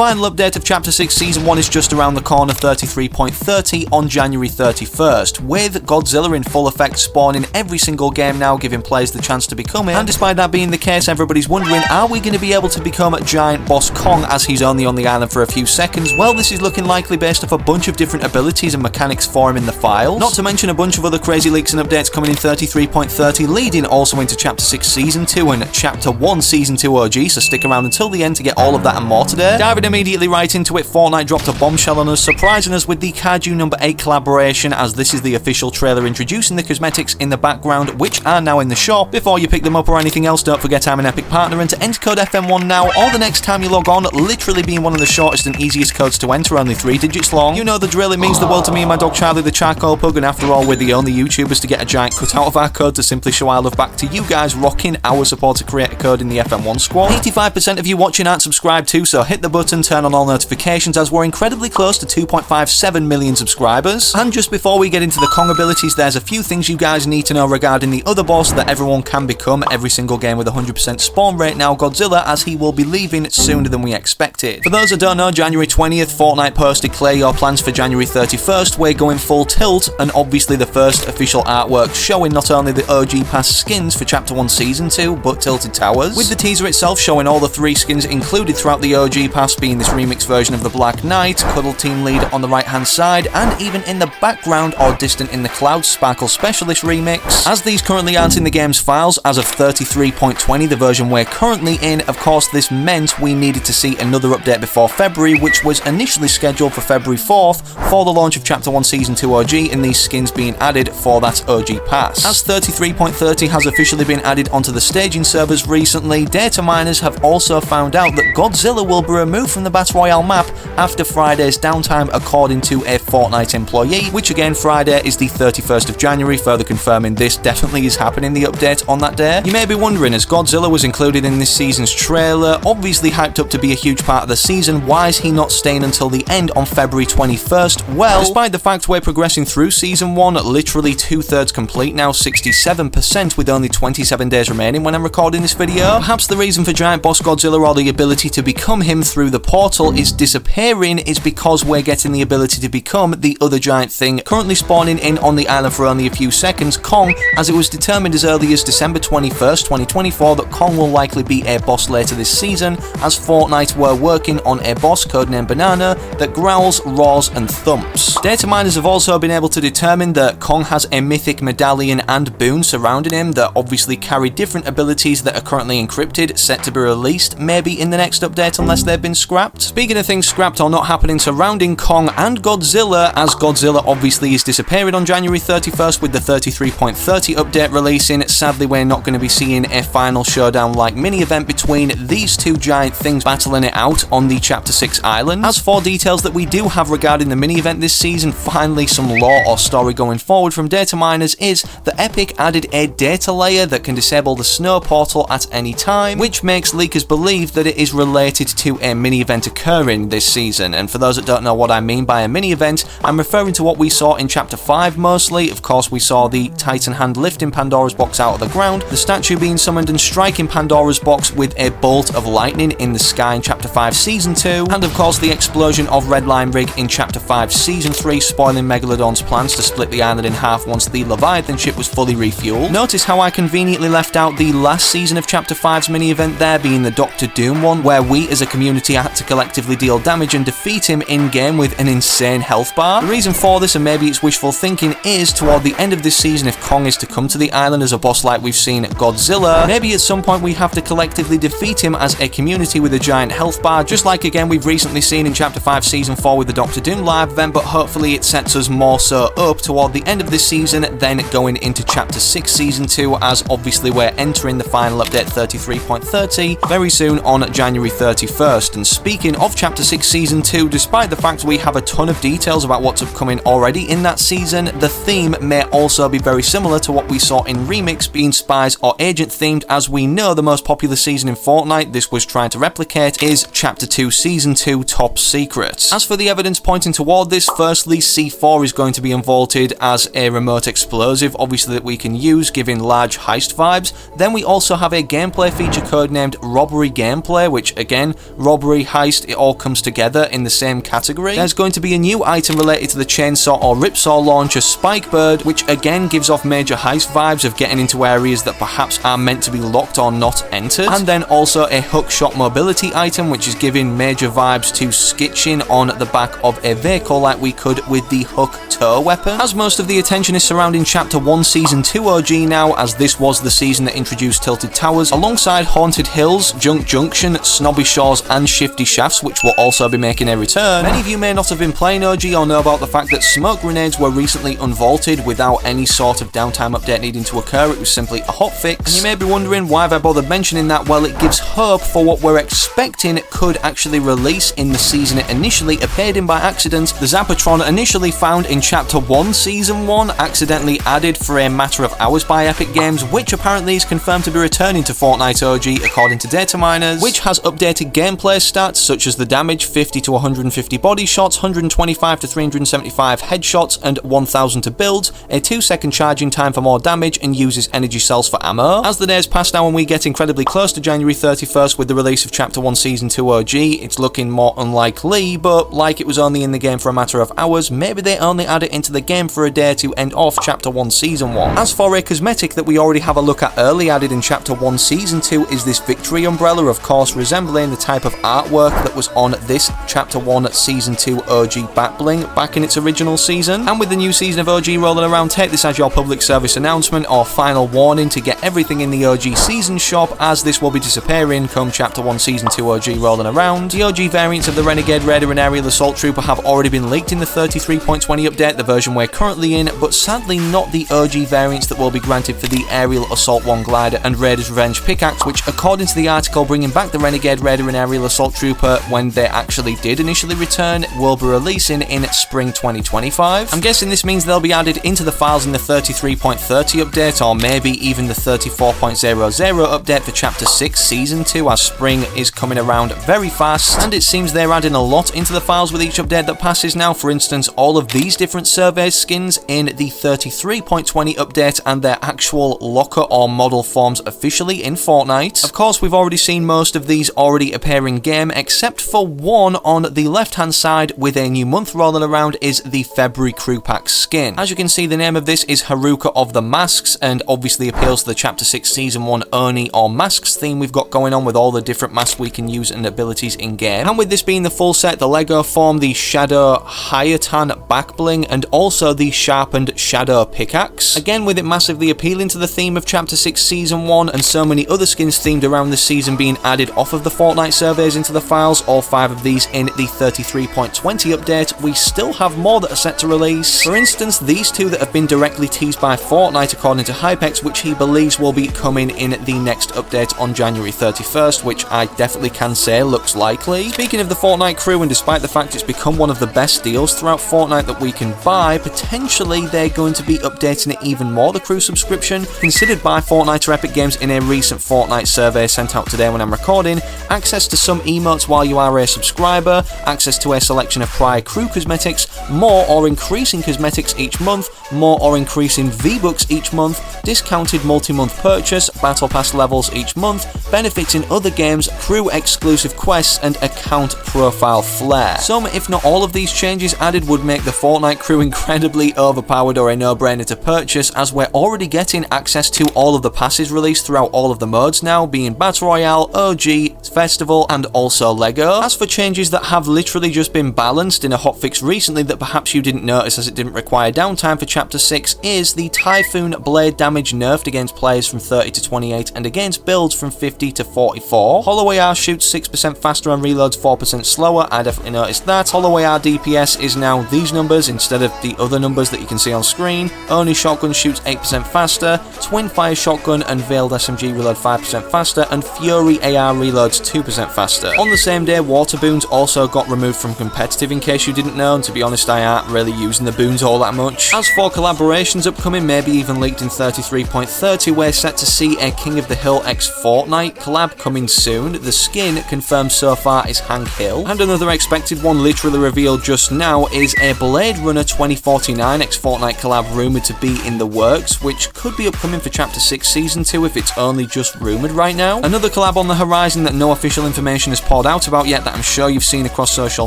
final update of Chapter 6 Season 1 is just around the corner, 33.30 on January 31st, with Godzilla in full effect spawning every single game now, giving players the chance to become it. And despite that being the case, everybody's wondering, are we going to be able to become Giant Boss Kong as he's only on the island for a few seconds? Well, this is looking likely based off a bunch of different abilities and mechanics for him in the files. Not to mention a bunch of other crazy leaks and updates coming in 33.30, leading also into Chapter 6 Season 2 and Chapter 1 Season 2 OG, so stick around until the end to get all of that and more today. Diving immediately right into it, Fortnite dropped a bombshell on us, surprising us with the Kaiju number 8 collaboration, as this is the official trailer introducing the cosmetics in the background, which are now in the shop. Before you pick them up or anything else, don't forget I'm an Epic partner, and to enter code FM1 now or the next time you log on, literally being one of the shortest and easiest codes to enter, only 3 digits long. You know the drill, it means the world to me and my dog Charlie the Charcoal Pug, and after all, we're the only YouTubers to get a giant cut out of our code to simply show our love back to you guys rocking our supporter creator code in the FM1 squad. 85% of you watching aren't subscribed too, so hit the button, turn on all notifications, as we're incredibly close to 2.57 million subscribers. And just before we get into the Kong abilities, there's a few things you guys need to know regarding the other boss that everyone can become every single game with 100% spawn rate now, Godzilla, as he will be leaving sooner than we expected. For those that don't know, January 20th, Fortnite posted clear your plans for January 31st. We're going full tilt, and obviously the first official artwork showing not only the OG Pass skins for Chapter 1 Season 2, but Tilted Towers, with the teaser itself showing all the 3 skins included throughout the OG Pass, being this remix version of the Black Knight, Cuddle Team Lead on the right hand side, and even in the background or distant in the clouds, Sparkle Specialist remix. As these currently aren't in the game's files as of 33.20, the version we're currently in, of course this meant we needed to see another update before February, which was initially scheduled for February 4th for the launch of Chapter 1 Season 2 OG, and these skins being added for that OG Pass. As 33.30 has officially been added onto the staging servers recently, data miners have also found out that Godzilla will be removed from the Battle Royale map after Friday's downtime, according to a Fortnite employee, which again, Friday is the 31st of January, further confirming this definitely is happening, the update on that day. You may be wondering, as Godzilla was included in this season's trailer, obviously hyped up to be a huge part of the season, why is he not staying until the end on February 21st? Well, despite the fact we're progressing through Season 1, literally 2/3 complete now, 67% with only 27 days remaining when I'm recording this video, perhaps the reason for Giant Boss Godzilla, or the ability to become him through the portal, is disappearing is because we're getting the ability to become the other giant thing currently spawning in on the island for only a few seconds, Kong, as it was determined as early as December 21st, 2024 that Kong will likely be a boss later this season, as Fortnite were working on a boss codenamed Banana that growls, roars and thumps. Data miners have also been able to determine that Kong has a mythic medallion and boon surrounding him that obviously carry different abilities that are currently encrypted, set to be released maybe in the next update unless they've been scrapped. Speaking of things scrapped or not happening surrounding Kong and Godzilla, as Godzilla obviously is disappearing on January 31st with the 33.30 update releasing, sadly we're not going to be seeing a final showdown like mini event between these two giant things battling it out on the Chapter 6 island. As for details that we do have regarding the mini event this season, finally some lore or story going forward from data miners is that Epic added a data layer that can disable the snow portal at any time, which makes leakers believe that it is related to a mini event occurring this season. And for those that don't know what I mean by a mini event, I'm referring to what we saw in Chapter 5 mostly. Of course, we saw the Titan hand lifting Pandora's box out of the ground, the statue being summoned and striking Pandora's box with a bolt of lightning in the sky in Chapter 5 Season 2, and of course the explosion of Redline Rig in Chapter 5 Season 3, spoiling Megalodon's plans to split the island in half once the Leviathan ship was fully refueled. Notice how I conveniently left out the last season of Chapter 5's mini event there, being the Doctor Doom one, where we as a community had to collectively deal damage and defeat him in-game with an insane health bar. The reason for this, and maybe it's wishful thinking, is toward the end of this season, if Kong is to come to the island as a boss like we've seen Godzilla, maybe at some point we have to collectively defeat him as a community with a giant health bar, just like again we've recently seen in Chapter 5 Season 4 with the Doctor Doom live event, but hopefully it sets us more so up toward the end of this season, then going into Chapter 6 Season 2, as obviously we're entering the final update 33.30 very soon on January 31st. And speaking of Chapter 6 Season 2, despite the fact we have a ton of details about what's upcoming already in that season, the theme may also be very similar to what we saw in Remix, being spies or agent themed, as we know the most popular season in Fortnite this was trying to replicate is Chapter 2 Season 2 Top Secrets. As for the evidence pointing toward this, firstly C4 is going to be unvaulted as a remote explosive, obviously that we can use, giving large heist vibes. Then we also have a gameplay feature codenamed Robbery Gameplay, which again, robbery heist, it all comes together in the same category. There's going to be a new item related to the chainsaw or ripsaw launcher Spikebird, which again gives off major heist vibes of getting into areas that perhaps are meant to be locked or not entered. And then also a hookshot mobility item, which is giving major vibes to skitching on the back of a vehicle like we could with the hook tow weapon. As most of the attention is surrounding Chapter 1 Season 2 OG now, as this was the season that introduced Tilted Towers, alongside Haunted Hills, Junk Junction, Snobby Shores and Shifty Shafts, which will also be making a return. Many of you may not have been playing OG or know about the fact that smoke grenades were recently unvaulted without any sort of downtime update needing to occur. It was simply a hotfix. And you may be wondering, why have I bothered mentioning that? Well, it gives hope for what we're expecting it could actually release in the season it initially appeared in by accident. The Zapatron, initially found in Chapter 1 Season 1, accidentally added for a matter of hours by Epic Games, which apparently is confirmed to be returning to Fortnite OG according to data miners, which has updated gameplay stats such as the damage, 50 to 150 body shots, 125 to 375 headshots and 1000 to build, a 2-second charging time for more damage, and uses energy cells for ammo. As the days pass now and we get incredibly close to January 31st with the release of Chapter 1 Season 2 OG, it's looking more unlikely, but like it was only in the game for a matter of hours, maybe they only add it into the game for a day to end off Chapter 1 Season 1. As for a cosmetic that we already have a look at early added in Chapter 1 Season 2 is this victory umbrella, of course resembling the type of artwork that was on this Chapter 1 Season 2 OG back bling back in its original season. And with the new season of OG rolling around, take this as your public service announcement or final warning to get everything in the OG season shop, as this will be disappearing come Chapter 1 Season 2 OG rolling around. The OG variants of the Renegade Raider and Aerial Assault Trooper have already been leaked in the 33.20 update, the version we're currently in, but sadly not the OG variants that will be granted for the Aerial Assault 1 Glider and Raider's Revenge pickaxe, which according to the article bringing back the Renegade Raider and Aerial Assault Trooper when they actually did initially return, will be releasing in spring 2025. I'm guessing this means they'll be added into the files in the 33.30 update, or maybe even the 34.00 update for Chapter 6 Season 2, as spring is coming around very fast, and it seems they're adding a lot into the files with each update that passes now. For instance, all of these different survey skins in the 33.20 update and their actual locker or model forms officially in Fortnite. Of course, we've already seen most of these already appear in game, except for one on the left hand side with a new month rolling around is the February Crew Pack skin. As you can see, the name of this is Haruka of the Masks, and obviously appeals to the Chapter 6 Season 1 Oni or Masks theme we've got going on with all the different masks we can use and abilities in game. And with this being the full set, the Lego form, the Shadow Hayatan back bling, and also the sharpened Shadow pickaxe. Again, with it massively appealing to the theme of Chapter 6 Season 1 and so many other skins themed around this season being added off of the Fortnite surveys into the files, all 5 of these in the 33.20 update, we still have more that are set to release. For instance, these 2 that have been directly teased by Fortnite according to Hypex, which he believes will be coming in the next update on January 31st, which I definitely can say looks likely. Speaking of the Fortnite crew, and despite the fact it's become one of the best deals throughout Fortnite that we can buy, potentially they're going to be updating it even more, the crew subscription, considered by Fortnite or Epic Games in a recent Fortnite survey sent out today when I'm recording, access to some emotes while you are a subscriber, access to a selection of prior crew cosmetics, more or increasing cosmetics each month, more or increasing V-Bucks each month, discounted multi-month purchase, battle pass levels each month, benefits in other games, crew exclusive quests, and account profile flair. Some, if not all of these changes added would make the Fortnite crew incredibly overpowered or a no-brainer to purchase, as we're already getting access to all of the passes released throughout all of the modes now, being Battle Royale, OG, Festival, and also Lego. As for changes that have literally just been balanced in a hotfix recently that perhaps you didn't notice as it didn't require downtime for Chapter 6 is the Typhoon blade damage nerfed against players from 30 to 28 and against builds from 50 to 44. Hollow AR shoots 6% faster and reloads 4% slower, I definitely noticed that. Hollow AR DPS is now these numbers instead of the other numbers that you can see on screen. Only shotgun shoots 8% faster, Twin Fire shotgun and Veiled SMG reload 5% faster, and Fury AR reloads 2% faster. On the same day, water boons also got removed from competitive in case you didn't know, and to be honest I aren't really using the boons all that much. As for collaborations upcoming, maybe even leaked in 33.30, we're set to see a King of the Hill x Fortnite collab coming soon. The skin confirmed so far is Hank Hill, and another expected one literally revealed just now is a Blade Runner 2049 x Fortnite collab rumoured to be in the works, which could be upcoming for Chapter 6 Season 2 if it's only just rumoured right now. Another collab on the horizon that no official information has poured out about yet that I'm sure you've seen across social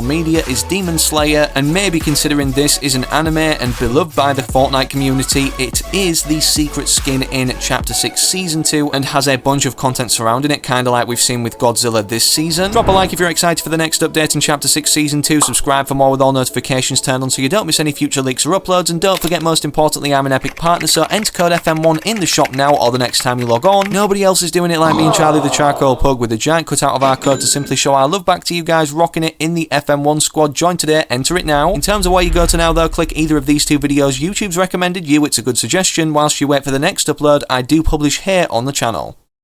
media is Demon Slayer, and maybe considering this is an anime and beloved by the Fortnite community, it is the secret skin in Chapter 6 Season 2 and has a bunch of content surrounding it, kinda like we've seen with Godzilla this season. Drop a like if you're excited for the next update in Chapter 6 Season 2, subscribe for more with all notifications turned on so you don't miss any future leaks or uploads, and don't forget, most importantly, I'm an Epic partner, so enter code FM1 in the shop now or the next time you log on. Nobody else is doing it like me and Charlie the Charcoal Pug, with a giant cutout of our code to simply show our love back to you guys rocking it in the FM1 squad. Join today, enter it now. In terms of where you go to now though, click either of these two videos YouTube's recommended you, it's a good suggestion. Whilst you wait for the next upload, I do publish here on the channel.